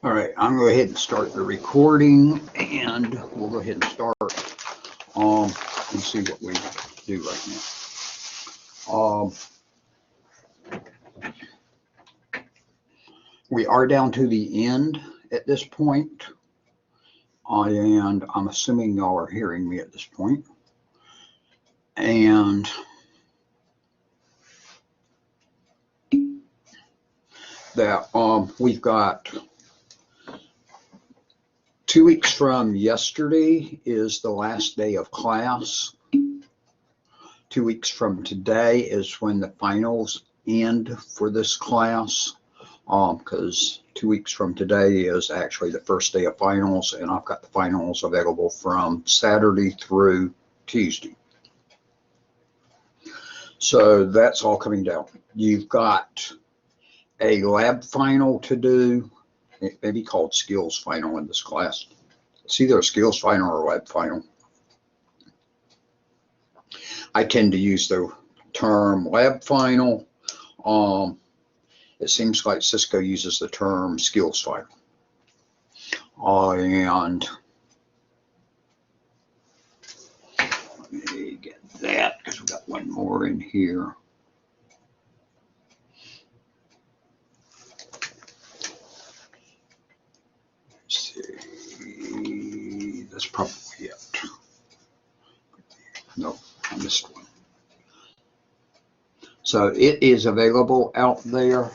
All right, I'm going to go ahead and start the recording, and we'll go ahead and start and see what we do right now. We are down to the end at this point, and I'm assuming y'all are hearing me at this point. And that we've got 2 weeks from yesterday is the last day of class. 2 weeks from today is when the finals end for this class, because 2 weeks from today is actually the first day of finals, and I've got the finals available from Saturday through Tuesday. So that's all coming down. You've got a lab final to do. It may be called skills final in this class. It's either a skills final or a lab final. I tend to use the term lab final. It seems like Cisco uses the term skills final. And let me get that because we've got one more in here. That's probably it. No, I missed one. So it is available out there.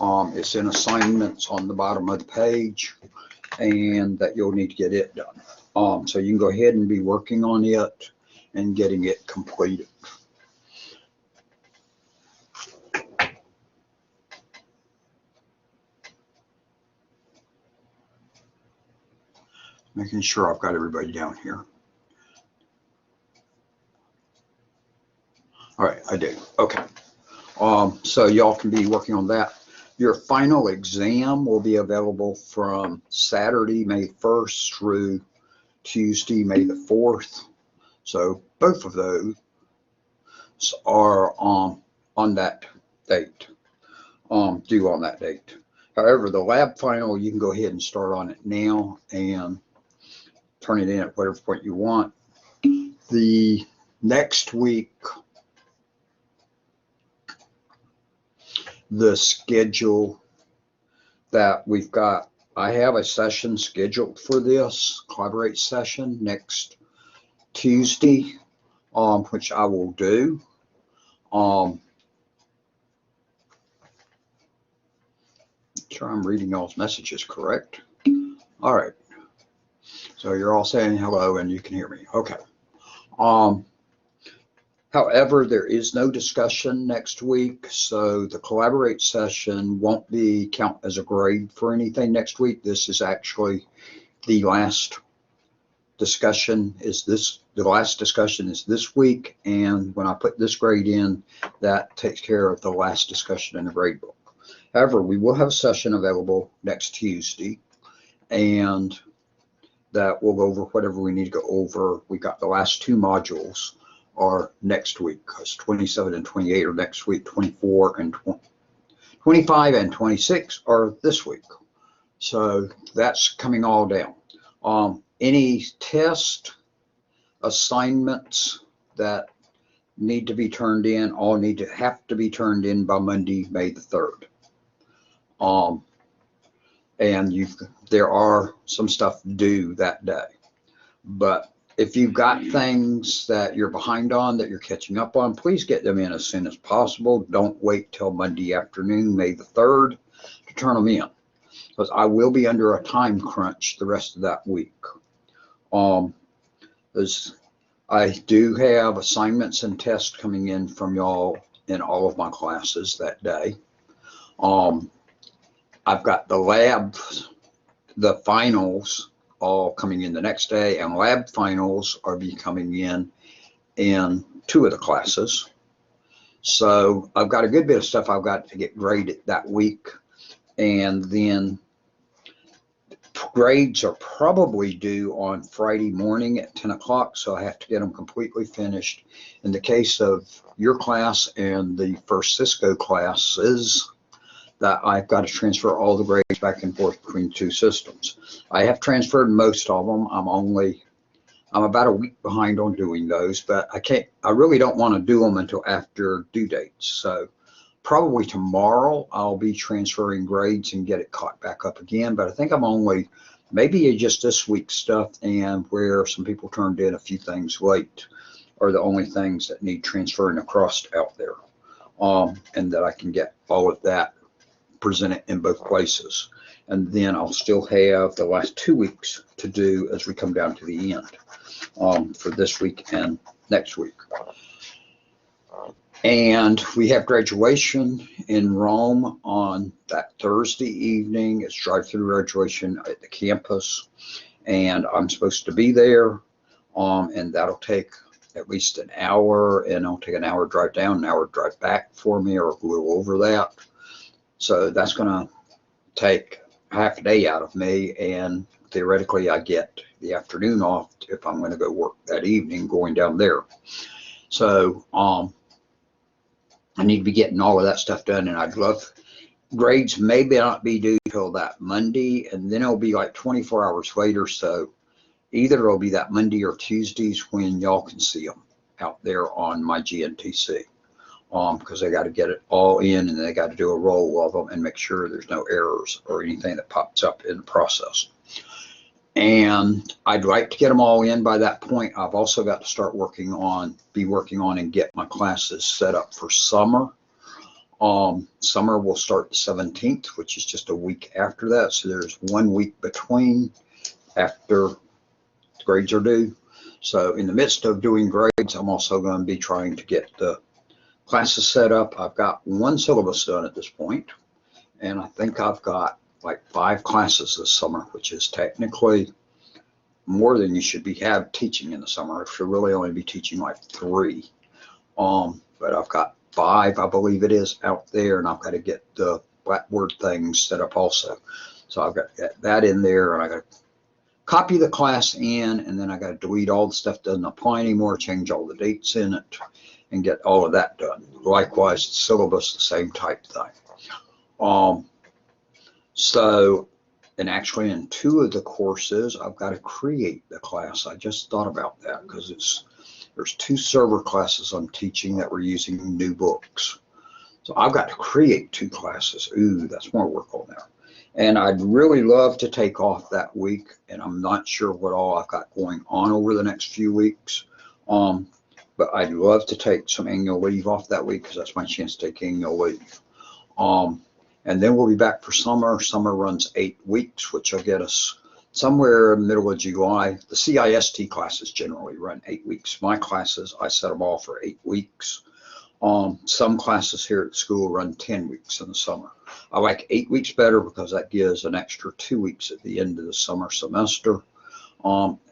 It's in assignments on the bottom of the page, and that you'll need to get it done. So you can go ahead and be working on it and getting it completed. Making sure I've got everybody down here. All right, I do. Okay. So y'all can be working on that. Your final exam will be available from Saturday, May 1st through Tuesday, May the 4th. So both of those are on that date, due on that date. However, the lab final, you can go ahead and start on it now and turn it in at whatever point you want. The next week, the schedule that we've got, I have a session scheduled for this collaborate session next Tuesday, which I will do. Sure I'm reading y'all's messages correct. All right. So you're all saying hello and you can hear me. Okay. However, there is no discussion next week, so the collaborate session won't be count as a grade for anything next week. This is actually the last discussion the last discussion is this week, and when I put this grade in, that takes care of the last discussion in the grade book. However, we will have a session available next Tuesday, and that we'll go over whatever we need to go over. We got the last two modules are next week, because 27 and 28 are next week, 24 and 25 and 26 are this week. So that's coming all down. Any test assignments that need to be turned in all have to be turned in by Monday, May the 3rd. And there are some stuff due that day. But if you've got things that you're behind on that you're catching up on, please get them in as soon as possible. Don't wait till Monday afternoon, May the 3rd, to turn them in, because I will be under a time crunch the rest of that week. As I do have assignments and tests coming in from y'all in all of my classes that day. I've got the labs, the finals all coming in the next day, and lab finals are coming in 2 of the classes. So I've got a good bit of stuff I've got to get graded that week, and then grades are probably due on Friday morning at 10 o'clock, so I have to get them completely finished. In the case of your class and the first Cisco classes, that I've got to transfer all the grades back and forth between two systems. I have transferred most of them. I'm about a week behind on doing those, but I really don't want to do them until after due dates. So probably tomorrow I'll be transferring grades and get it caught back up again. But I think I'm only maybe just this week's stuff and where some people turned in a few things late are the only things that need transferring across out there. And that I can get all of that presented in both places. And then I'll still have the last 2 weeks to do as we come down to the end for this week and next week. And we have graduation in Rome on that Thursday evening. It's drive-through graduation at the campus, and I'm supposed to be there. And that'll take at least an hour, and it'll take an hour drive down, an hour drive back for me, or a little over that. So that's going to take half a day out of me, and theoretically I get the afternoon off if I'm going to go work that evening going down there. So I need to be getting all of that stuff done, and I'd love grades maybe not be due till that Monday, and then it'll be like 24 hours later. So either it'll be that Monday or Tuesdays when y'all can see them out there on my GNTC, because they got to get it all in, and they got to do a roll of them and make sure there's no errors or anything that pops up in the process. And I'd like to get them all in by that point. I've also got to start working on and get my classes set up for summer. Summer will start the 17th, which is just a week after that. So there's 1 week between after grades are due. So in the midst of doing grades, I'm also going to be trying to get the classes set up. I've got one syllabus done at this point, and I think I've got like 5 classes this summer, which is technically more than you should be teaching in the summer. I should really only be teaching like 3. But I've got 5, I believe it is, out there, and I've got to get the Blackboard things set up also. So I've got to get that in there, and I got to copy the class in, and then I got to delete all the stuff that doesn't apply anymore, change all the dates in it, and get all of that done. Likewise, the syllabus, the same type thing. So, and actually in 2 of the courses, I've got to create the class. I just thought about that because there's 2 server classes I'm teaching that we're using new books. So I've got to create 2 classes. Ooh, that's more work on there. And I'd really love to take off that week, and I'm not sure what all I've got going on over the next few weeks. But I'd love to take some annual leave off that week because that's my chance to take annual leave. And then we'll be back for summer. Summer runs 8 weeks, which will get us somewhere in the middle of July. The CIST classes generally run 8 weeks. My classes, I set them all for 8 weeks. Some classes here at school run 10 weeks in the summer. I like 8 weeks better because that gives an extra 2 weeks at the end of the summer semester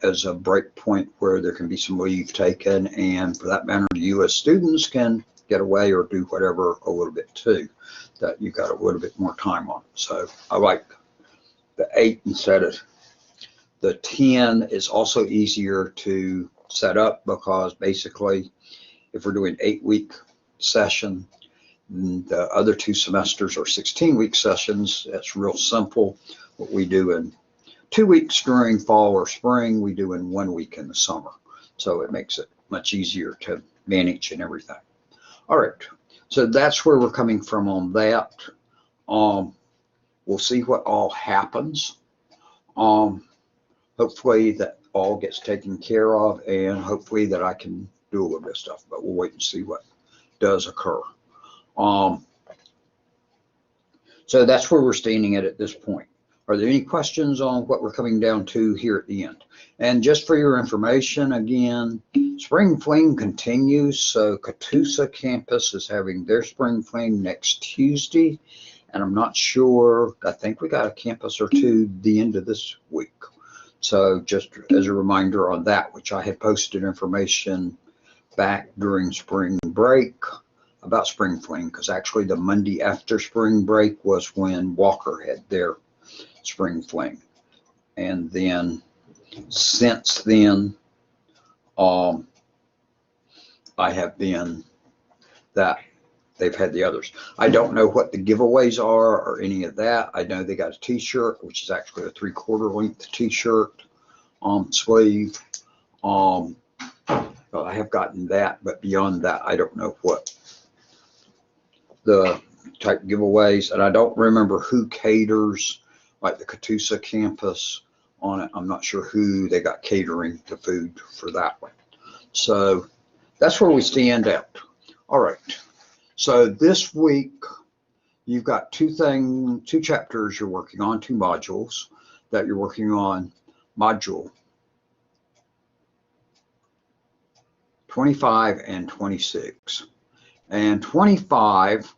as a break point where there can be some leave taken, and for that matter, you as students can get away or do whatever a little bit too, that you got a little bit more time on. So I like the 8 instead of the 10. Is also easier to set up because basically if we're doing 8-week session, the other 2 semesters are 16-week sessions. That's real simple. What we do in 2 weeks during fall or spring, we do in 1 week in the summer. So it makes it much easier to manage and everything. All right, so that's where we're coming from on that. We'll see what all happens. Hopefully that all gets taken care of, and hopefully that I can do a little bit of stuff, but we'll wait and see what does occur. So that's where we're standing at this point. Are there any questions on what we're coming down to here at the end? And just for your information, again, Spring Fling continues. So Catoosa campus is having their Spring Fling next Tuesday. And I'm not sure, I think we got a campus or 2 the end of this week. So just as a reminder on that, which I had posted information back during spring break about Spring Fling, because actually the Monday after spring break was when Walker had their Spring Fling. And then since then, I have been that they've had the others. I don't know what the giveaways are or any of that. I know they got a t-shirt, which is actually a 3/4 length t-shirt sleeve. Well, I have gotten that, but beyond that, I don't know what the type giveaways, and I don't remember who caters, like the Catoosa campus on it. I'm not sure who they got catering the food for that one. So that's where we stand out. All right. So this week you've got two chapters you're working on, 2 modules that you're working on. Module 25 and 26. And 25,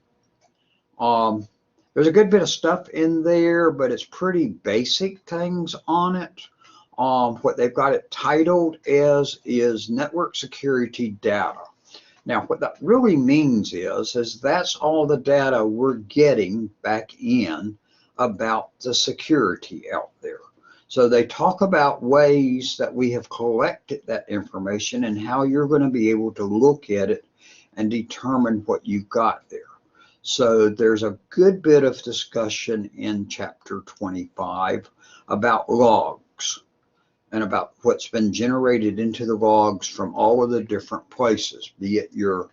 there's a good bit of stuff in there, but it's pretty basic things on it. What they've got it titled as is network security data. Now, what that really means is that's all the data we're getting back in about the security out there. So they talk about ways that we have collected that information and how you're going to be able to look at it and determine what you've got there. So there's a good bit of discussion in chapter 25 about logs and about what's been generated into the logs from all of the different places, be it your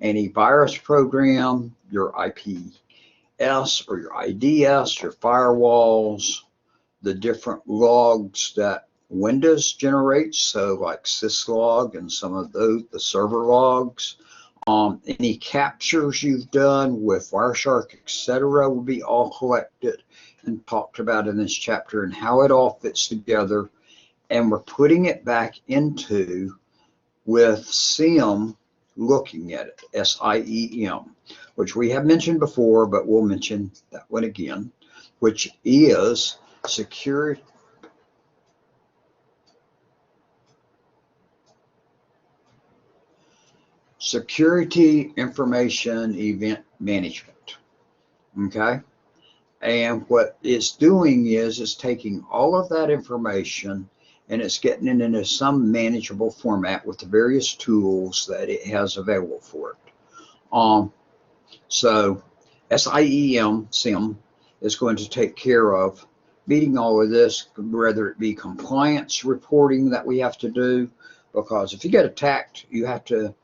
antivirus program, your IPS or your IDS, your firewalls, the different logs that Windows generates, so like syslog and some of those, the server logs. Any captures you've done with Wireshark, etc., will be all collected and talked about in this chapter and how it all fits together. And we're putting it back into with SIEM looking at it, SIEM, which we have mentioned before, but we'll mention that one again, which is security information event management. Okay, and what it's doing is it's taking all of that information and it's getting it into some manageable format with the various tools that it has available for it. So SIEM is going to take care of meeting all of this, whether it be compliance reporting that we have to do, because if you get attacked, you have to,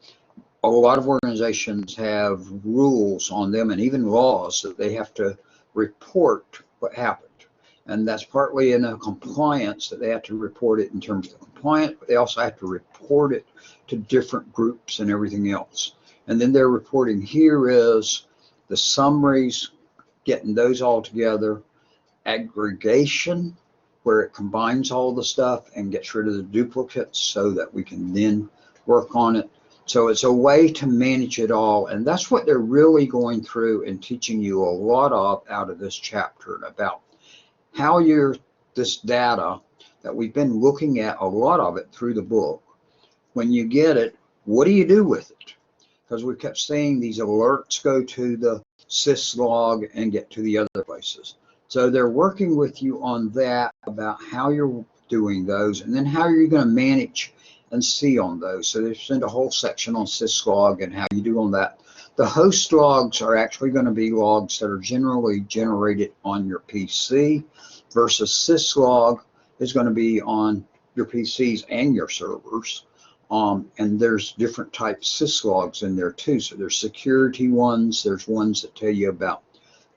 a lot of organizations have rules on them and even laws that they have to report what happened. And that's partly in a compliance that they have to report it in terms of compliance, but they also have to report it to different groups and everything else. And then their reporting here is the summaries, getting those all together, aggregation, where it combines all the stuff and gets rid of the duplicates so that we can then work on it. So it's a way to manage it all, and that's what they're really going through and teaching you a lot of out of this chapter about how this data that we've been looking at, a lot of it through the book, when you get it, what do you do with it? Because we kept saying these alerts go to the syslog and get to the other places. So they're working with you on that, about how you're doing those, and then how you're going to manage and see on those. So they send a whole section on syslog and how you do on that. The host logs are actually going to be logs that are generally generated on your PC, versus syslog is going to be on your PCs and your servers. And there's different types of syslogs in there too. So there's security ones, there's ones that tell you about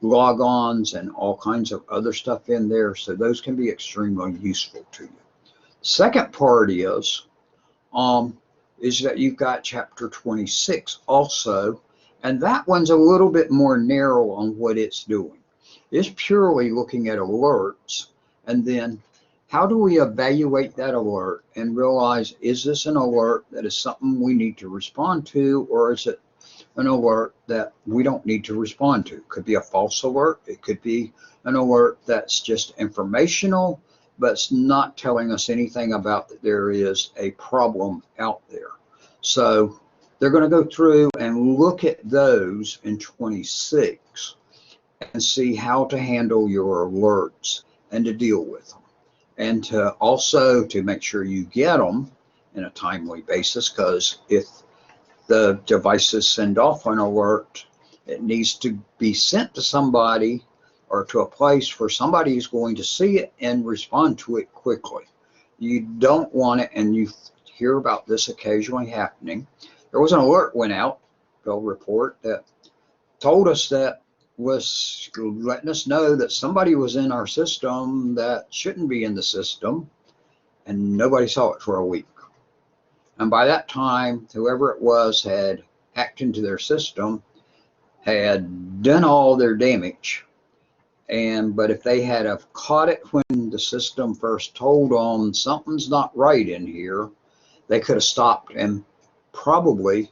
logons and all kinds of other stuff in there. So those can be extremely useful to you. Second part is that you've got chapter 26 also, and that one's a little bit more narrow on what it's doing. It's purely looking at alerts, and then how do we evaluate that alert and realize, is this an alert that is something we need to respond to, or is it an alert that we don't need to respond to? It could be a false alert. It could be an alert that's just informational, but it's not telling us anything about that there is a problem out there. So they're going to go through and look at those in 26 and see how to handle your alerts and to deal with them. And to also to make sure you get them in a timely basis, because if the devices send off an alert It needs to be sent to somebody or to a place where somebody is going to see it and respond to it quickly. You don't want it, and you hear about this occasionally happening. There was an alert went out, a report that told us that was letting us know that somebody was in our system that shouldn't be in the system, and nobody saw it for a week. And by that time, whoever it was had hacked into their system, had done all their damage. But if they had have caught it when the system first told them something's not right in here, they could have stopped and probably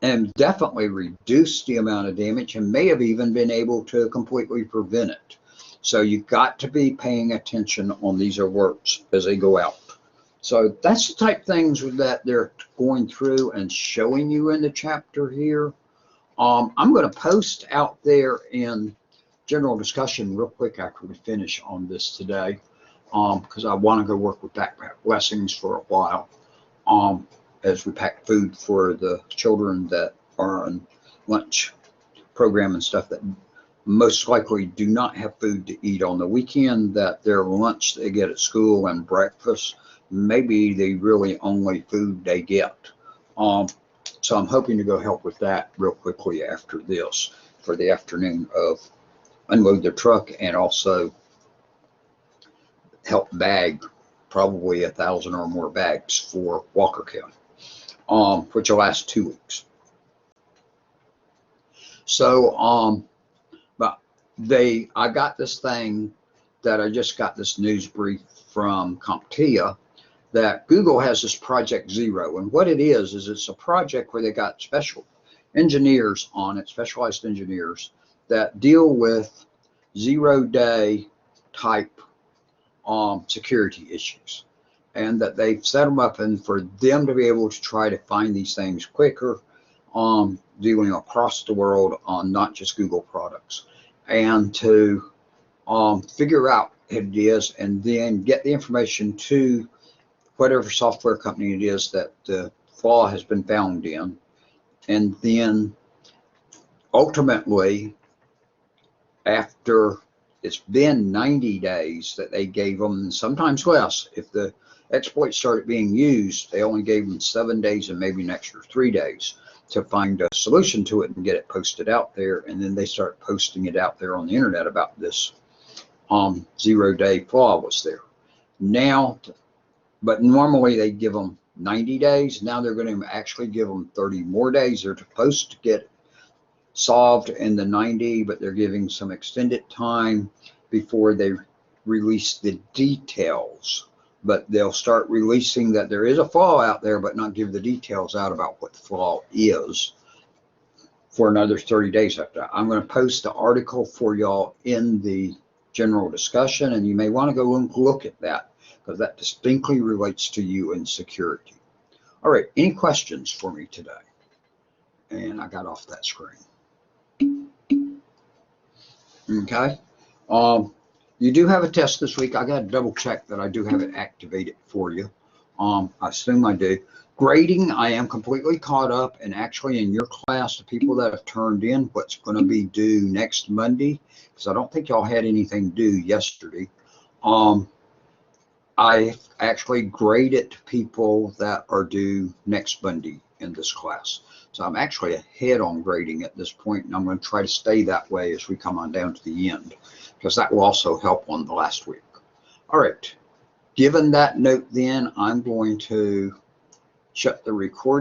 and definitely reduced the amount of damage, and may have even been able to completely prevent it. So you've got to be paying attention on these alerts as they go out. So that's the type of things that they're going through and showing you in the chapter here. I'm going to post out there in general discussion real quick after we finish on this today, because I want to go work with backpack blessings for a while. As we pack food for the children that are on lunch program and stuff that most likely do not have food to eat on the weekend, that their lunch they get at school and breakfast may be the really only food they get. So I'm hoping to go help with that real quickly after this for the afternoon of unload their truck and also help bag probably 1,000 or more bags for Walker County. Which will last 2 weeks. So, but I got this thing that I just got this news brief from CompTIA that Google has this Project Zero, and what it is it's a project where they got special engineers on it, specialized engineers that deal with zero-day type security issues. And that they've set them up and for them to be able to try to find these things quicker, dealing across the world on not just Google products, and to figure out what it is and then get the information to whatever software company it is that the flaw has been found in. And then ultimately, after it's been 90 days that they gave them, and sometimes less, if the exploit started being used, they only gave them 7 days and maybe an extra 3 days to find a solution to it and get it posted out there. And then they start posting it out there on the internet about this zero-day flaw was there. Now, but normally they give them 90 days. Now they're going to actually give them 30 more days. They're supposed to get solved in the 90, but they're giving some extended time before they release the details. But they'll start releasing that there is a flaw out there, but not give the details out about what the flaw is for another 30 days after that. I'm going to post the article for y'all in the general discussion, and you may want to go and look at that because that distinctly relates to you in security. All right, any questions for me today? And I got off that screen. Okay. You do have a test this week. I got to double check that I do have it activated for you. I assume I do. Grading, I am completely caught up, and actually in your class, the people that have turned in what's going to be due next Monday, because I don't think y'all had anything due yesterday. I actually graded people that are due next Monday in this class. So I'm actually ahead on grading at this point, and I'm going to try to stay that way as we come on down to the end, because that will also help on the last week. All right. Given that note then, I'm going to shut the recording.